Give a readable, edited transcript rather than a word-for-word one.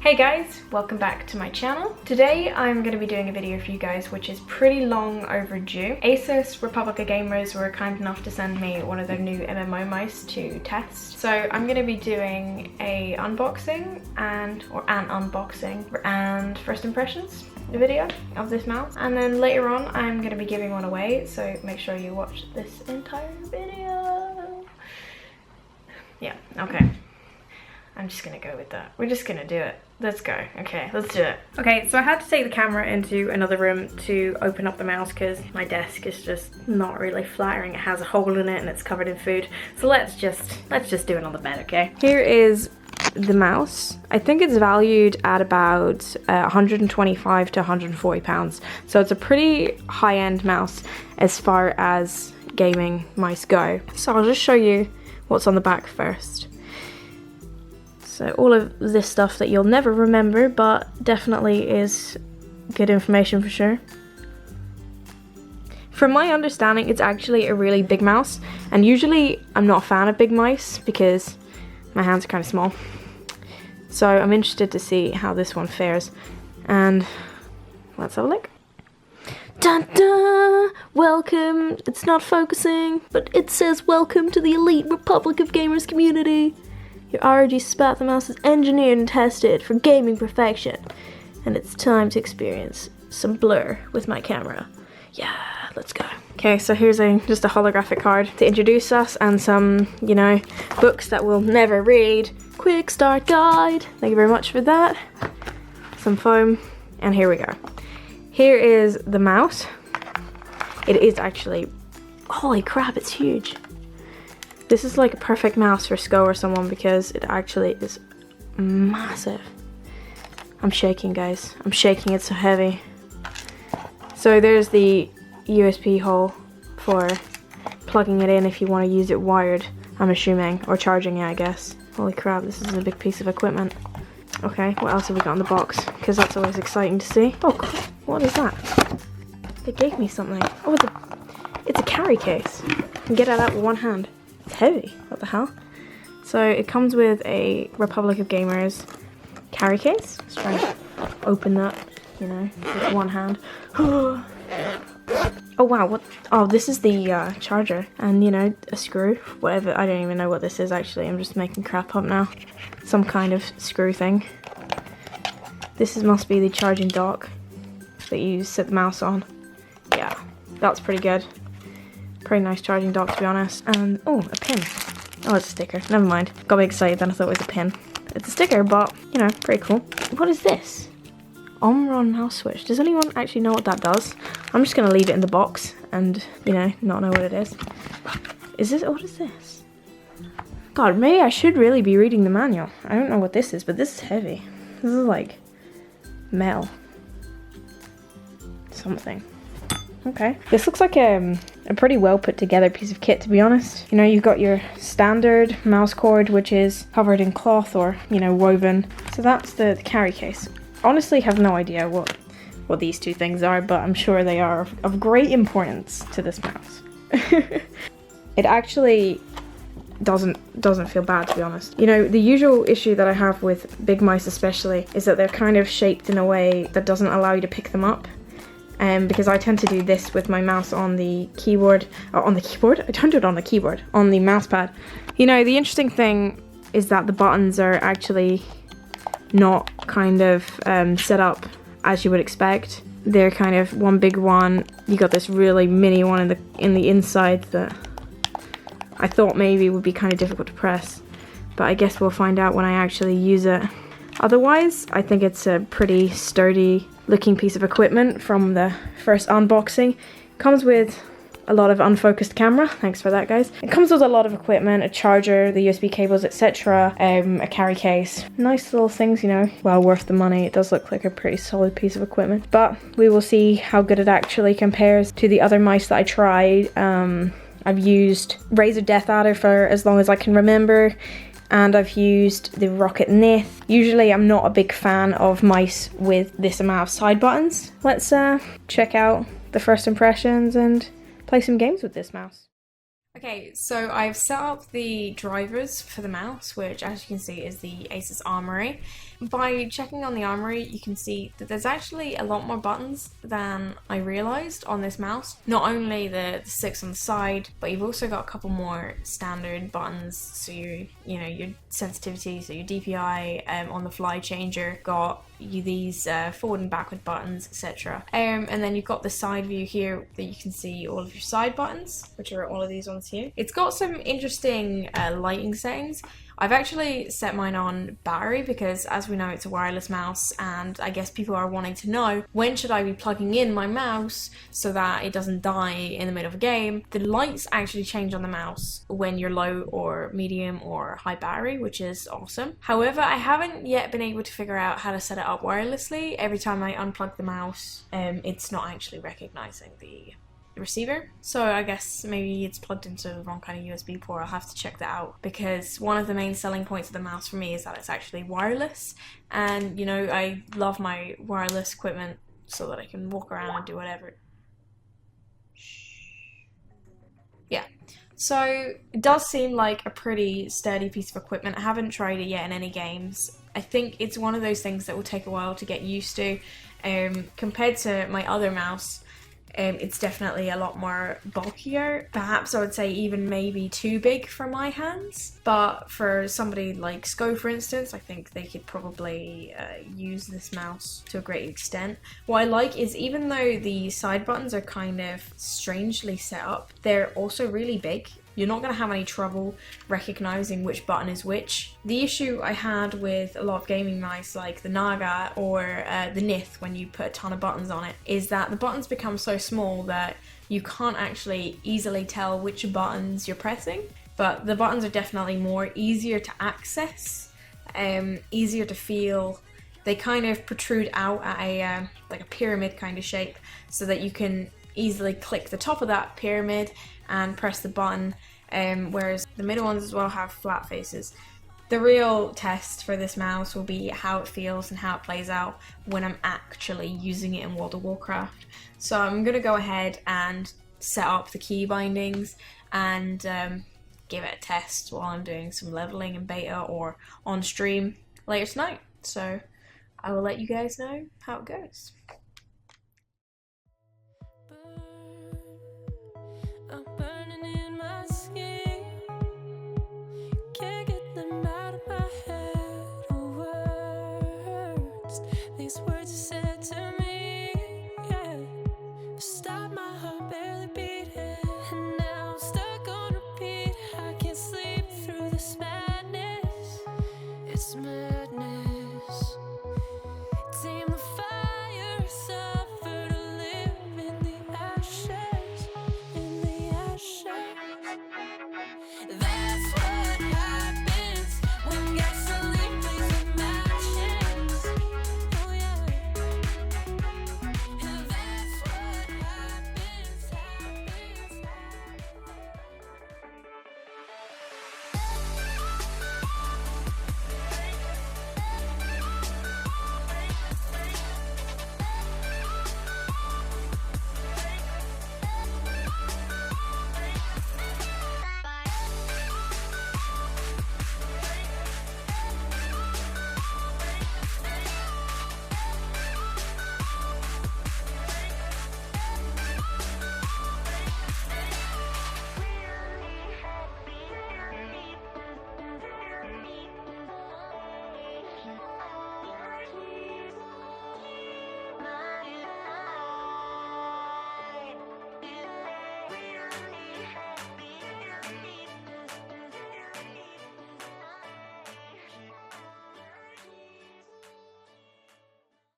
Hey guys, welcome back to my channel. Today I'm going to be doing a video for you guys which is pretty long overdue. Asus ROG Gamers were kind enough to send me one of their new MMO mice to test. So I'm going to be doing an unboxing and first impressions video of this mouse. And then later on I'm going to be giving one away, so make sure you watch this entire video. Yeah, okay. I'm just gonna go with that. We're just gonna do it. Let's go. Okay, let's do it. Okay, so I had to take the camera into another room to open up the mouse because my desk is just not really flattering. It has a hole in it and it's covered in food. So let's just do it on the bed, okay? Here is the mouse. I think it's valued at about 125 to 140 pounds. So it's a pretty high-end mouse as far as gaming mice go. So I'll just show you what's on the back first. So all of this stuff that you'll never remember, but definitely is good information for sure. From my understanding, it's actually a really big mouse, and usually I'm not a fan of big mice because my hands are kind of small. So I'm interested to see how this one fares, and let's have a look. Dun dun! Welcome! It's not focusing, but it says welcome to the elite Republic of Gamers community. Your ROG Spatha mouse is engineered and tested for gaming perfection, and it's time to experience some blur with my camera. Yeah, let's go. Okay, so here's just a holographic card to introduce us and some, you know, books that we'll never read. Quick start guide. Thank you very much for that. Some foam, and here we go. Here is the mouse. It is actually, holy crap, it's huge. This is like a perfect mouse for SCO or someone because it actually is massive. I'm shaking, guys. I'm shaking, it's so heavy. So there's the USB hole for plugging it in if you want to use it wired, I'm assuming, or charging it, I guess. Holy crap, this is a big piece of equipment. Okay, what else have we got in the box? Because that's always exciting to see. Oh, cool. What is that? They gave me something. Oh, it's a carry case. You can get it out with one hand. It's heavy, what the hell? So it comes with a Republic of Gamers carry case. Let's try and open that, you know, with one hand. Oh wow, what? Oh, this is the charger and, you know, a screw, whatever. I don't even know what this is actually. I'm just making crap up now. Some kind of screw thing. This must be the charging dock that you set the mouse on. Yeah, that's pretty good. Pretty nice charging dock, to be honest. And oh, a pin. Oh, it's a sticker. Never mind. Got me excited then I thought it was a pin. It's a sticker, but you know, pretty cool. What is this? Omron mouse switch. Does anyone actually know what that does? I'm just gonna leave it in the box and, you know, not know what it is. Is this? What is this? God, maybe I should really be reading the manual. I don't know what this is, but this is heavy. This is like metal. Something. Okay. This looks like a pretty well put together piece of kit, to be honest. You know, you've got your standard mouse cord, which is covered in cloth or, you know, woven. So that's the carry case. Honestly, have no idea what these two things are, but I'm sure they are of great importance to this mouse. It actually doesn't feel bad, to be honest. You know, the usual issue that I have with big mice especially is that they're kind of shaped in a way that doesn't allow you to pick them up. Because I tend to do this with my mouse on the keyboard. I don't do it on the keyboard, on the mouse pad. You know, the interesting thing is that the buttons are actually not kind of set up as you would expect. They're kind of one big one. You got this really mini one in the inside that I thought maybe would be kind of difficult to press, but I guess we'll find out when I actually use it. Otherwise, I think it's a pretty sturdy looking piece of equipment from the first unboxing. Comes with a lot of unfocused camera. Thanks for that, guys. It comes with a lot of equipment, a charger, the USB cables, etc. A carry case. Nice little things, you know, well worth the money. It does look like a pretty solid piece of equipment, but we will see how good it actually compares to the other mice that I tried. I've used Razer Death Adder for as long as I can remember, and I've used the Rocket Nith. Usually I'm not a big fan of mice with this amount of side buttons. Let's check out the first impressions and play some games with this mouse. Okay, so I've set up the drivers for the mouse, which as you can see is the Asus Armory. by checking on the armory, you can see that there's actually a lot more buttons than I realized on this mouse. Not only the 6 on the side, but you've also got a couple more standard buttons. So your sensitivity, so your DPI, on the fly changer, got you these forward and backward buttons, etc. And then you've got the side view here that you can see all of your side buttons, which are all of these ones here. It's got some interesting lighting settings. I've actually set mine on battery because, as we know, it's a wireless mouse, and I guess people are wanting to know, when should I be plugging in my mouse so that it doesn't die in the middle of a game? The lights actually change on the mouse when you're low or medium or high battery, which is awesome. However, I haven't yet been able to figure out how to set it up wirelessly. Every time I unplug the mouse, it's not actually recognizing the receiver, so I guess maybe it's plugged into the wrong kind of USB port. I'll have to check that out, because one of the main selling points of the mouse for me is that it's actually wireless, and I love my wireless equipment so that I can walk around and do whatever. Yeah, so it does seem like a pretty sturdy piece of equipment. I haven't tried it yet in any games. I think it's one of those things that will take a while to get used to. Compared to my other mouse, it's definitely a lot more bulkier. Perhaps I would say even maybe too big for my hands. But for somebody like Sko, for instance, I think they could probably use this mouse to a great extent. What I like is, even though the side buttons are kind of strangely set up, they're also really big. You're not going to have any trouble recognizing which button is which. The issue I had with a lot of gaming mice like the Naga or the Nith, when you put a ton of buttons on it, is that the buttons become so small that you can't actually easily tell which buttons you're pressing. But the buttons are definitely more easier to access, easier to feel. They kind of protrude out at a like a pyramid kind of shape, so that you can easily click the top of that pyramid and press the button, whereas the middle ones as well have flat faces. The real test for this mouse will be how it feels and how it plays out when I'm actually using it in World of Warcraft. So I'm going to go ahead and set up the key bindings and give it a test while I'm doing some leveling in beta or on stream later tonight. So I will let you guys know how it goes.